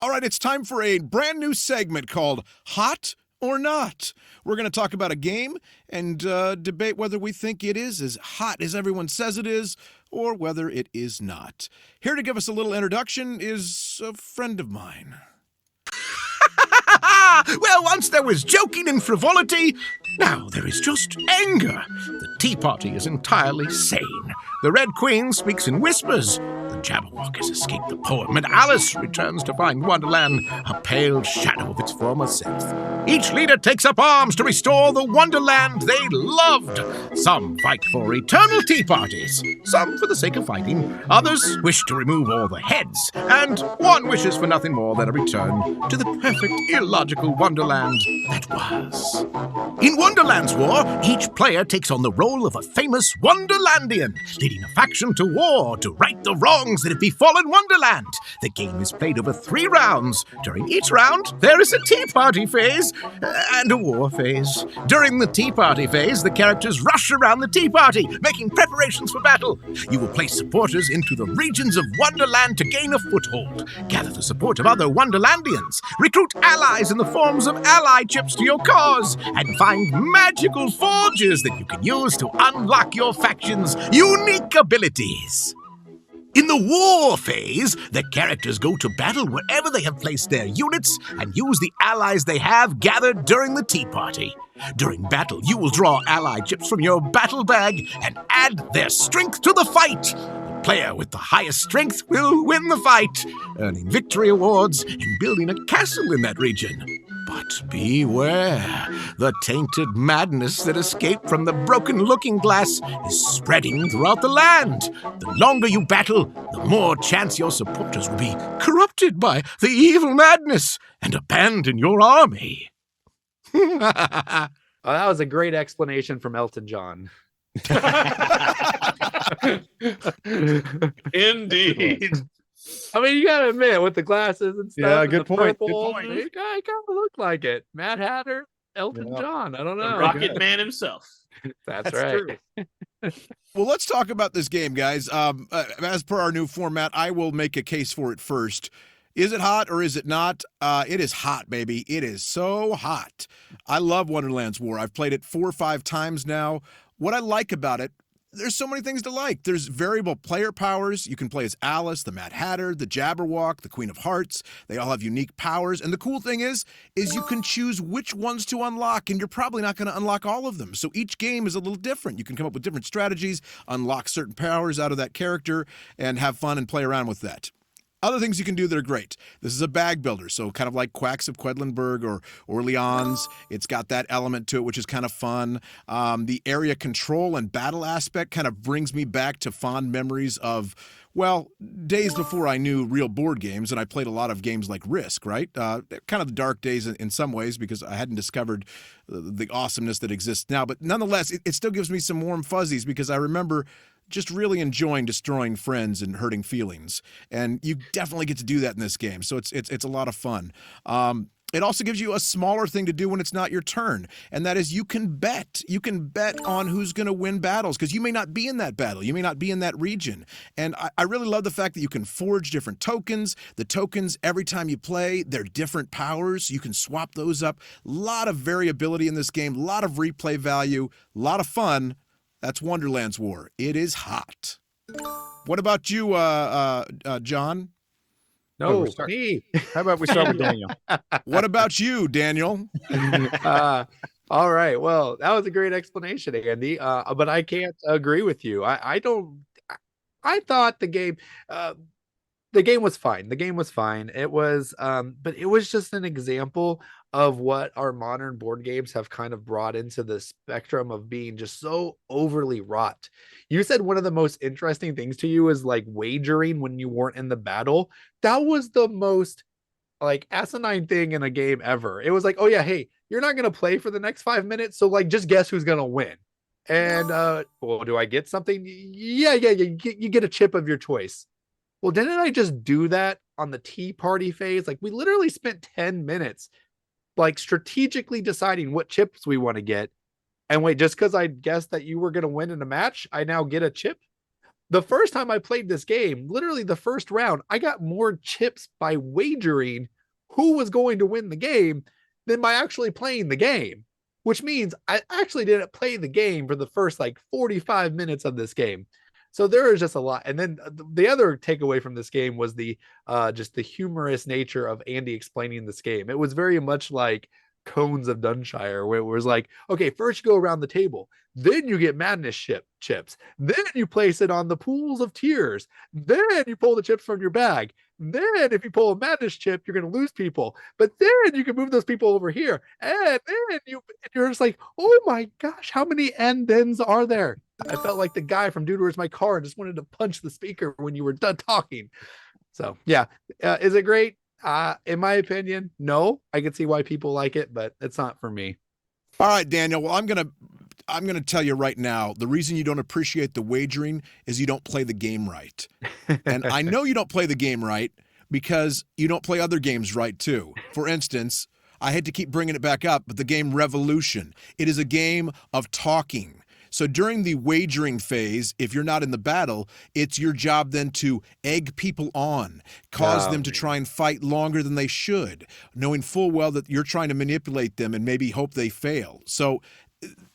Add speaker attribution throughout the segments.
Speaker 1: All right, it's time for a brand new segment called Hot or Not. We're going to talk about a game and debate whether we think it is as hot as everyone says it is or whether it is not. Here to give us a little introduction is a friend of mine.
Speaker 2: Well, once there was joking and frivolity, now there is just anger. The Tea Party is entirely sane. The Red Queen speaks in whispers. The Jabberwock has escaped the poem, and Alice returns to find Wonderland a pale shadow of its former self. Each leader takes up arms to restore the Wonderland they loved. Some fight for eternal tea parties, some for the sake of fighting. Others wish to remove all the heads, and one wishes for nothing more than a return to the perfect, illogical Wonderland that was. In Wonderlands War, each player takes on the role of a famous Wonderlandian, leading a faction to war to right the wrongs that have befallen Wonderland. The game is played over 3 rounds. During each round, there is a tea party phase and a war phase. During the tea party phase, the characters rush around the tea party, making preparations for battle. You will place supporters into the regions of Wonderland to gain a foothold, gather the support of other Wonderlandians, recruit allies in the forms of ally chips to your cause, and find magical forges that you can use to unlock your faction's unique abilities. In the war phase, the characters go to battle wherever they have placed their units and use the allies they have gathered during the tea party. During battle, you will draw ally chips from your battle bag and add their strength to the fight. The player with the highest strength will win the fight, earning victory awards and building a castle in that region. But beware, the tainted madness that escaped from the broken looking glass is spreading throughout the land. The longer you battle, the more chance your supporters will be corrupted by the evil madness and abandon your army.
Speaker 3: That was a great explanation from Elton John.
Speaker 4: Indeed.
Speaker 3: I mean, you gotta admit, with the glasses and stuff.
Speaker 4: Yeah,
Speaker 3: and
Speaker 4: good
Speaker 3: the
Speaker 4: point.
Speaker 3: Purple,
Speaker 4: Good point.
Speaker 3: It kind of looked like it. Mad Hatter, Elton John. I don't
Speaker 4: The
Speaker 3: know.
Speaker 4: Rocket Man himself.
Speaker 3: That's right.
Speaker 1: Well, let's talk about this game, guys. As per our new format, I will make a case for it first. Is it hot or is it not? It is hot, baby. It is so hot. I love Wonderlands War. I've played it 4 or 5 times now. What I like about it, there's so many things to like. There's variable player powers. You can play as Alice, the Mad Hatter, the Jabberwock, the Queen of Hearts. They all have unique powers. And the cool thing is you can choose which ones to unlock, and you're probably not going to unlock all of them. So each game is a little different. You can come up with different strategies, unlock certain powers out of that character, and have fun and play around with that. Other things you can do that are great. This is a bag builder, so kind of like Quacks of Quedlinburg or Orleans. It's got that element to it, which is kind of fun. The area control and battle aspect kind of brings me back to fond memories of, well, days before I knew real board games, and I played a lot of games like Risk, right? Kind of the dark days in some ways because I hadn't discovered the awesomeness that exists now. But nonetheless, it still gives me some warm fuzzies because I remember just really enjoying destroying friends and hurting feelings. And you definitely get to do that in this game. So it's a lot of fun. It also gives you a smaller thing to do when it's not your turn, and that is you can bet. You can bet on who's going to win battles because you may not be in that battle. You may not be in that region. And I really love the fact that you can forge different tokens. The tokens, every time you play, they're different powers. You can swap those up. A lot of variability in this game, a lot of replay value, a lot of fun. That's Wonderlands War. It is hot. What about you, John?
Speaker 3: No, me.
Speaker 4: How about we start with Daniel?
Speaker 1: What about you, Daniel?
Speaker 3: All right. Well, that was a great explanation, Andy. But I can't agree with you. I thought the game was fine. The game was fine. It was, but it was just an example of what our modern board games have kind of brought into the spectrum of being just so overly wrought. You said one of the most interesting things to you is like wagering when you weren't in the battle. That was the most like asinine thing in a game ever. It was like, oh yeah, hey, you're not going to play for the next 5 minutes. So like, just guess who's going to win. And, well, do I get something? Yeah. You get a chip of your choice. Well, didn't I just do that on the tea party phase? Like we literally spent 10 minutes like strategically deciding what chips we want to get. And wait, just because I guessed that you were going to win in a match, I now get a chip? the first time I played this game, literally the first round, I got more chips by wagering who was going to win the game than by actually playing the game, which means I actually didn't play the game for the first like 45 minutes of this game. So there is just a lot. And then the other takeaway from this game was the just the humorous nature of Andy explaining this game. It was very much like Cones of Dunshire, where it was like, okay, first you go around the table, then you get madness chips, then you place it on the pools of tears, then you pull the chips from your bag. Then if you pull a madness chip, you're going to lose people, but then you can move those people over here. And then you're just like, oh my gosh, how many and thens are there? I felt like the guy from Dude, Where's My Car and just wanted to punch the speaker when you were done talking. So yeah, is it great? In my opinion, no. I can see why people like it, but it's not for me.
Speaker 1: All right, Daniel. Well, I'm gonna tell you right now, the reason you don't appreciate the wagering is you don't play the game right. And I know you don't play the game right because you don't play other games right too. For instance, I hate to keep bringing it back up, but the game Revolution. It is a game of talking. So during the wagering phase, if you're not in the battle, it's your job then to egg people on, cause them to try and fight longer than they should, knowing full well that you're trying to manipulate them and maybe hope they fail. So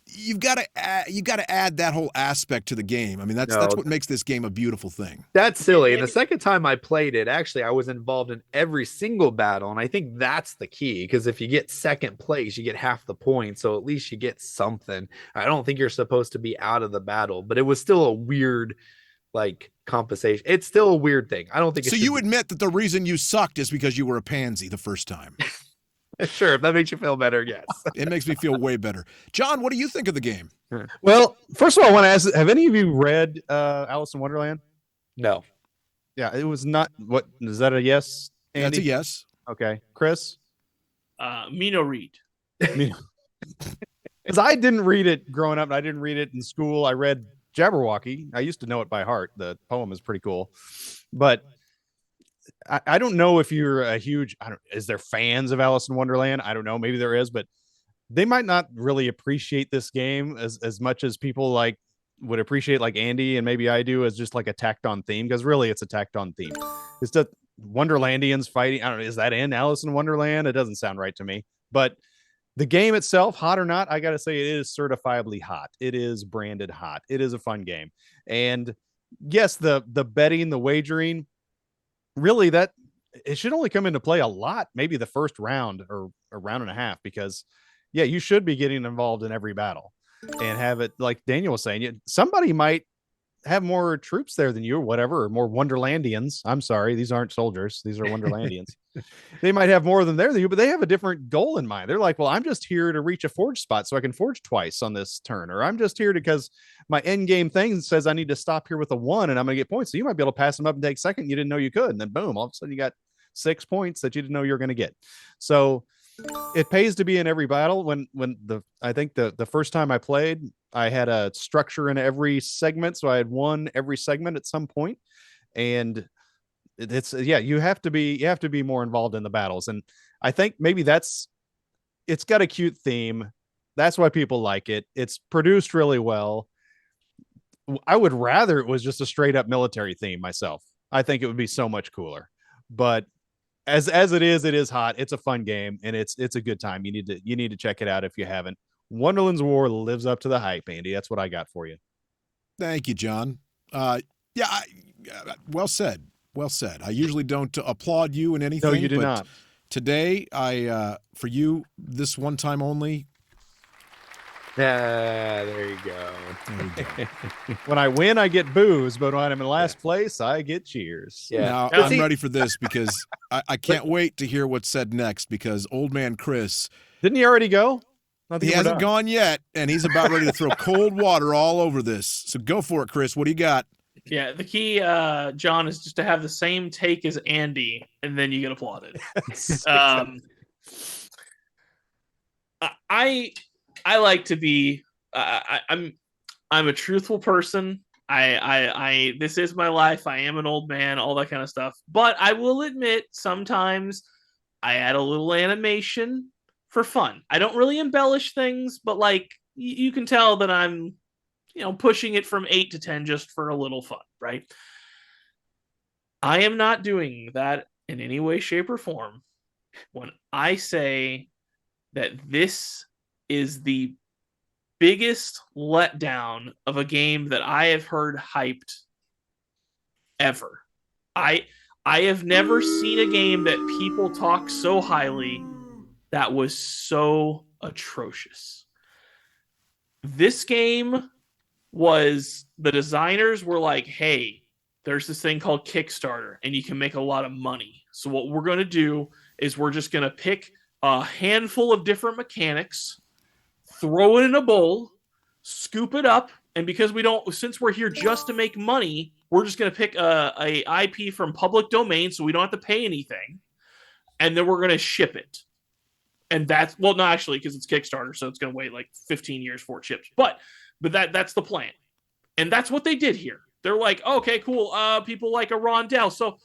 Speaker 1: you've got to add that whole aspect to the game. I mean, that's what makes this game a beautiful thing.
Speaker 3: That's silly. And the second time I played it, actually, I was involved in every single battle. And I think that's the key, because if you get second place, you get half the points. So at least you get something. I don't think you're supposed to be out of the battle, but it was still a weird, like, compensation. It's still a weird thing. I don't think
Speaker 1: so. You admit that the reason you sucked is because you were a pansy the first time.
Speaker 3: Sure, if that makes you feel better, yes.
Speaker 1: It makes me feel way better. John, what do you think of the game?
Speaker 5: Well, first of all, I want to ask, have any of you read Alice in Wonderland?
Speaker 3: No.
Speaker 5: Yeah, it was not. What is that, a yes, Andy?
Speaker 1: That's a yes.
Speaker 5: Okay. Chris?
Speaker 4: Me no read.
Speaker 5: Because I didn't read it growing up, and I didn't read it in school. I read Jabberwocky. I used to know it by heart. The poem is pretty cool. But I don't know if you're a huge, is there fans of Alice in Wonderland? I don't know. Maybe there is, but they might not really appreciate this game as much as people like would appreciate, like Andy and maybe I do, as just like a tacked on theme, because really it's a tacked on theme. It's the Wonderlandians fighting. I don't know. Is that in Alice in Wonderland? It doesn't sound right to me, but the game itself, hot or not, I got to say it is certifiably hot. It is branded hot. It is a fun game. And yes, the betting, the wagering, really, that it should only come into play a lot, maybe the first round or a round and a half, because yeah, you should be getting involved in every battle and have it, like Daniel was saying, somebody might have more troops there than you or whatever, or more Wonderlandians. I'm sorry, these aren't soldiers, these are Wonderlandians. They might have more than you, but they have a different goal in mind. They're like, well, I'm just here to reach a forge spot so I can forge twice on this turn, or I'm just here because my end game thing says I need to stop here with a 1 and I'm gonna get points. So you might be able to pass them up and take second. You didn't know you could, and then boom, all of a sudden you got 6 points that you didn't know you were going to get. So it pays to be in every battle. I think the first time I played, I had a structure in every segment, so I had won every segment at some point. And you have to be more involved in the battles. And I think maybe it's got a cute theme. That's why people like it. It's produced really well. I would rather it was just a straight up military theme myself. I think it would be so much cooler. But as it is hot. It's a fun game, and it's a good time. You need to check it out if you haven't. Wonderlands War lives up to the hype, Andy. That's what I got for you.
Speaker 1: Thank you, John. Well said. Well said. I usually don't applaud you in anything.
Speaker 5: No, you do not.
Speaker 1: Today, for you, this one time only.
Speaker 3: Yeah, there you go.
Speaker 5: When I win, I get boos, but when I'm in last place, I get cheers.
Speaker 3: Yeah.
Speaker 1: Now, I'm ready for this because I can't wait to hear what's said next, because old man Chris.
Speaker 5: Didn't he already go?
Speaker 1: He hasn't gone yet, and he's about ready to throw cold water all over this. So go for it, Chris. What do you got?
Speaker 4: Yeah, the key, John, is just to have the same take as Andy, and then you get applauded. I like to be. I'm a truthful person. This is my life. I am an old man. All that kind of stuff. But I will admit, sometimes I add a little animation for fun. I don't really embellish things, but like you can tell that I'm pushing it from 8 to 10 just for a little fun, right? I am not doing that in any way, shape, or form when I say that this is the biggest letdown of a game that I have heard hyped ever. I have never seen a game that people talk so highly that was so atrocious. This game was, the designers were like, hey, there's this thing called Kickstarter and you can make a lot of money. So what we're going to do is we're just going to pick a handful of different mechanics, throw it in a bowl, scoop it up, and because since we're here just to make money, we're just going to pick a IP from public domain so we don't have to pay anything, and then we're going to ship it. And that's, well, not actually, because it's Kickstarter, so it's going to wait like 15 years for it ships. But that's the plan. And that's what they did here. They're like, okay, cool. People like a rondelle. So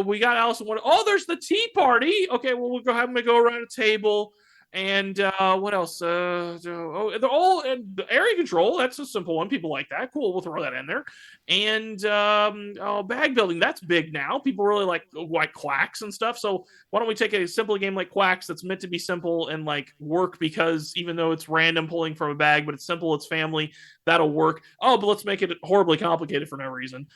Speaker 4: we got Allison. Oh, there's the tea party. Okay, well, we'll go have them go around a table. And what else? They're all and area control. That's a simple one. People like that. Cool. We'll throw that in there. And bag building. That's big now. People really like Quacks and stuff. So why don't we take a simple game like Quacks that's meant to be simple and like work, because even though it's random pulling from a bag, but it's simple, it's family, that'll work. Oh, but let's make it horribly complicated for no reason.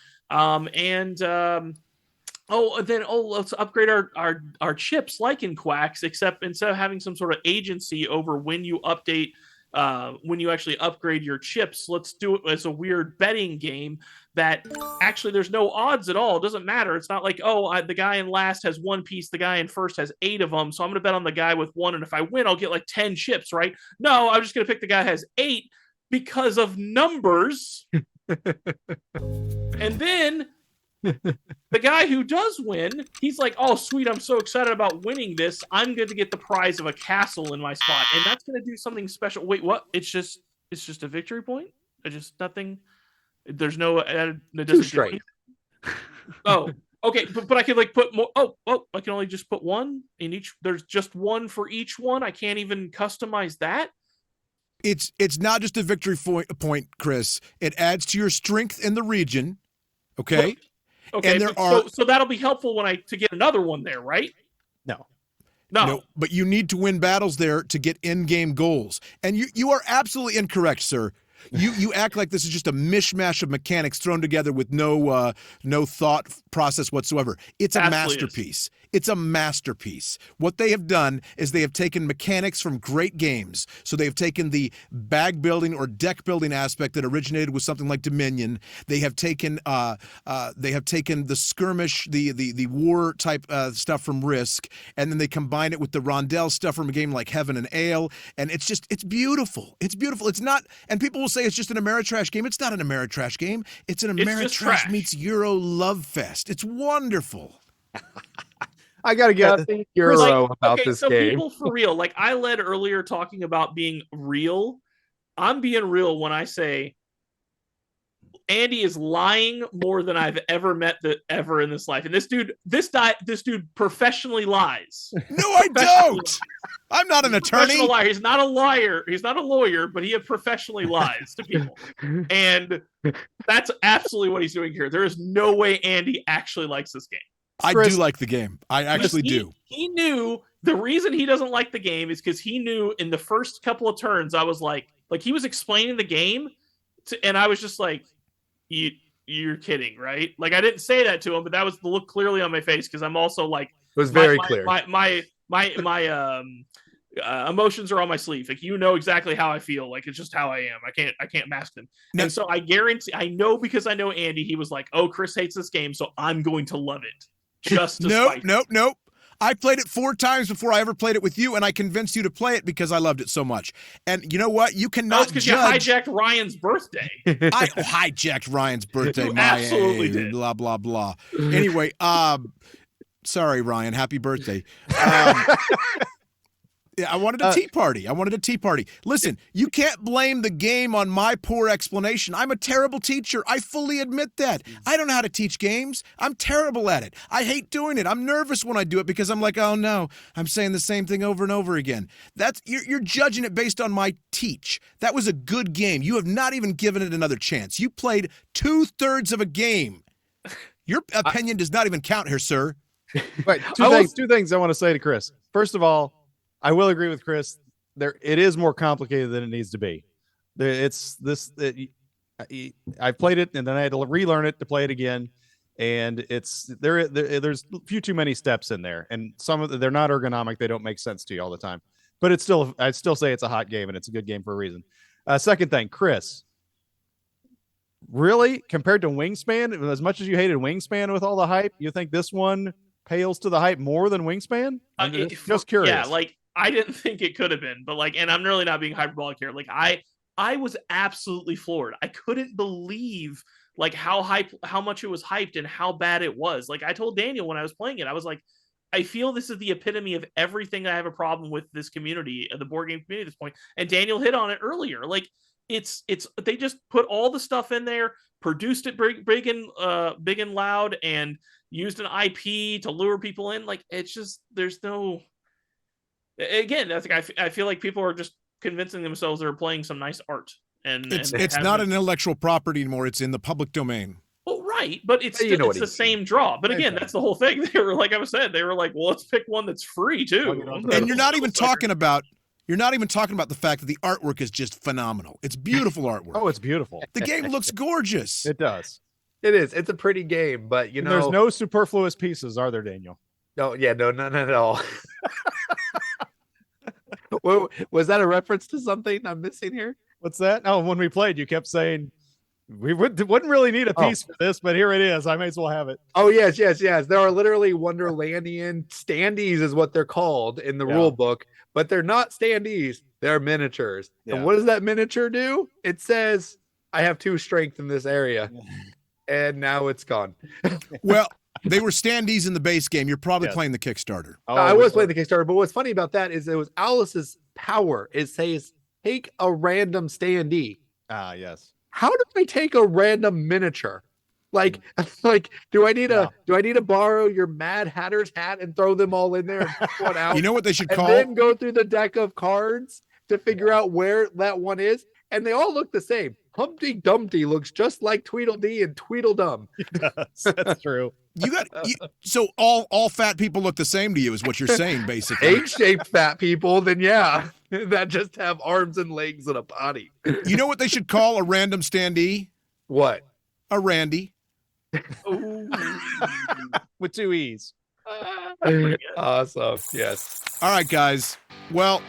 Speaker 4: Let's upgrade our chips like in Quacks, except instead of having some sort of agency over when you update, when you actually upgrade your chips, let's do it as a weird betting game that actually there's no odds at all. It doesn't matter. It's not like, the guy in last has 1 piece, the guy in first has 8 of them, so I'm going to bet on the guy with 1, and if I win, I'll get like 10 chips, right? No, I'm just going to pick the guy who has 8 because of numbers. And then the guy who does win, he's like, oh, sweet, I'm so excited about winning this. I'm going to get the prize of a castle in my spot. And that's going to do something special. Wait, what? It's just a victory point? It's just nothing. There's no added.
Speaker 3: Too straight.
Speaker 4: Oh, okay. But I could like put more. Oh, I can only just put 1 in each. There's just 1 for each one. I can't even customize that.
Speaker 1: It's not just a victory point, Chris. It adds to your strength in the region. Okay.
Speaker 4: Okay,
Speaker 1: and
Speaker 4: so that'll be helpful to get another one there, right? No,
Speaker 1: but you need to win battles there to get in-game goals. And you are absolutely incorrect, sir. You act like this is just a mishmash of mechanics thrown together with no thought process whatsoever. It's a masterpiece. It's a masterpiece. What they have done is they have taken mechanics from great games. So they have taken the bag building or deck building aspect that originated with something like Dominion. They have taken the skirmish, the war type stuff from Risk, and then they combine it with the rondelle stuff from a game like Heaven and Ale, and it's beautiful. It's beautiful. It's not, and people will say it's just an Ameritrash game. It's not an Ameritrash game. It's an Ameritrash meets Euro love fest. It's wonderful.
Speaker 5: I got to get the Euro about this game.
Speaker 4: People for real, like I led earlier talking about being real. I'm being real when I say Andy is lying more than I've ever met ever in this life. And this dude professionally lies.
Speaker 1: No, I don't. I'm not an attorney.
Speaker 4: Liar. He's not a liar. He's not a lawyer, but he professionally lies to people. And that's absolutely what he's doing here. There is no way Andy actually likes this game.
Speaker 1: I do like the game. I actually do.
Speaker 4: He knew the reason he doesn't like the game is because he knew in the first couple of turns, I was like he was explaining the game and I was just like, you're kidding, right? Like I didn't say that to him, but that was the look clearly on my face because I'm also like,
Speaker 3: it was very clear.
Speaker 4: My emotions are on my sleeve. Like exactly how I feel. Like it's just how I am. I can't mask them. No. And so I guarantee, I know because I know Andy. He was like, "Oh, Chris hates this game, so I'm going to love it." Just to
Speaker 1: nope. I played it 4 times before I ever played it with you, and I convinced you to play it because I loved it so much. And you know what? You cannot
Speaker 4: because you hijacked Ryan's birthday.
Speaker 1: I hijacked Ryan's birthday.
Speaker 4: You absolutely did.
Speaker 1: Blah blah blah. Anyway, sorry, Ryan. Happy birthday. Yeah, I wanted a tea party. I wanted a tea party. Listen, you can't blame the game on my poor explanation. I'm a terrible teacher. I fully admit that. I don't know how to teach games. I'm terrible at it. I hate doing it. I'm nervous when I do it because I'm like, oh no, I'm saying the same thing over and over again. You're judging it based on my teach. That was a good game. You have not even given it another chance. You played 2/3 of a game. Your opinion does not even count here, sir.
Speaker 5: Right. Two things I want to say to Chris. First of all, I will agree with Chris. It is more complicated than it needs to be. I played it and then I had to relearn it to play it again, and there's a few too many steps in there, and they're not ergonomic. They don't make sense to you all the time. But I'd still say it's a hot game and it's a good game for a reason. Second thing, Chris. Really, compared to Wingspan, as much as you hated Wingspan with all the hype, you think this one pales to the hype more than Wingspan? I'm just curious.
Speaker 4: Yeah, like I didn't think it could have been, but like, and I'm really not being hyperbolic here. Like I was absolutely floored. I couldn't believe like how much it was hyped and how bad it was. Like I told Daniel when I was playing it, I was like, I feel this is the epitome of everything I have a problem with this community, the board game community at this point. And Daniel hit on it earlier. Like it's they just put all the stuff in there, produced it big and loud, and used an IP to lure people in. Like it's just there's no. Again, I think I feel like people are just convincing themselves they're playing some nice art, and
Speaker 1: it's not an intellectual property anymore. It's in the public domain.
Speaker 4: Well, right, but it's the same draw. But again, that's the whole thing. They were like, I said, they were like, well, let's pick one that's free too.
Speaker 1: And you're not even talking about the fact that the artwork is just phenomenal. It's beautiful artwork.
Speaker 5: Oh, it's beautiful.
Speaker 1: The game looks gorgeous.
Speaker 5: It does.
Speaker 3: It is. It's a pretty game, but
Speaker 5: there's no superfluous pieces, are there, Daniel?
Speaker 3: No, none at all. Was that a reference to something I'm missing here?
Speaker 5: What's that? Oh, when we played, you kept saying we wouldn't really need a piece for this, but here it is. I may as well have it.
Speaker 3: Oh, yes. There are literally Wonderlandian standees is what they're called in the rule book, but they're not standees. They're miniatures. Yeah. And what does that miniature do? It says, I have 2 strength in this area. And now it's gone.
Speaker 1: Well, they were standees in the base game. You're probably playing the Kickstarter.
Speaker 3: Oh, I was playing the Kickstarter, but what's funny about that is it was Alice's power. It says, take a random standee.
Speaker 5: Ah, yes.
Speaker 3: How do I take a random miniature? Like, do I need to borrow your Mad Hatter's hat and throw them all in there and pick one out?
Speaker 1: You know what they should call?
Speaker 3: And then go through the deck of cards to figure out where that one is. And they all look the same. Humpty Dumpty looks just like Tweedledee and Tweedledum.
Speaker 5: That's true.
Speaker 1: So all fat people look the same to you, is what you're saying, basically.
Speaker 3: Egg-shaped fat people, then yeah, that just have arms and legs and a body.
Speaker 1: You know what they should call a random standee?
Speaker 3: What?
Speaker 1: A Randy.
Speaker 5: With 2 E's.
Speaker 3: Awesome. Yes.
Speaker 1: All right, guys. Well,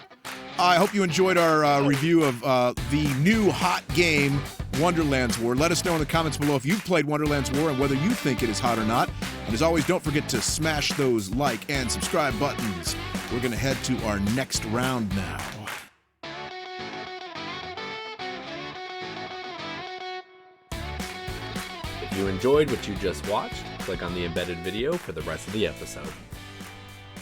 Speaker 1: I hope you enjoyed our review of the new hot game, Wonderlands War. Let us know in the comments below if you've played Wonderlands War and whether you think it is hot or not. And as always, don't forget to smash those like and subscribe buttons. We're going to head to our next round now.
Speaker 6: If you enjoyed what you just watched, click on the embedded video for the rest of the episode.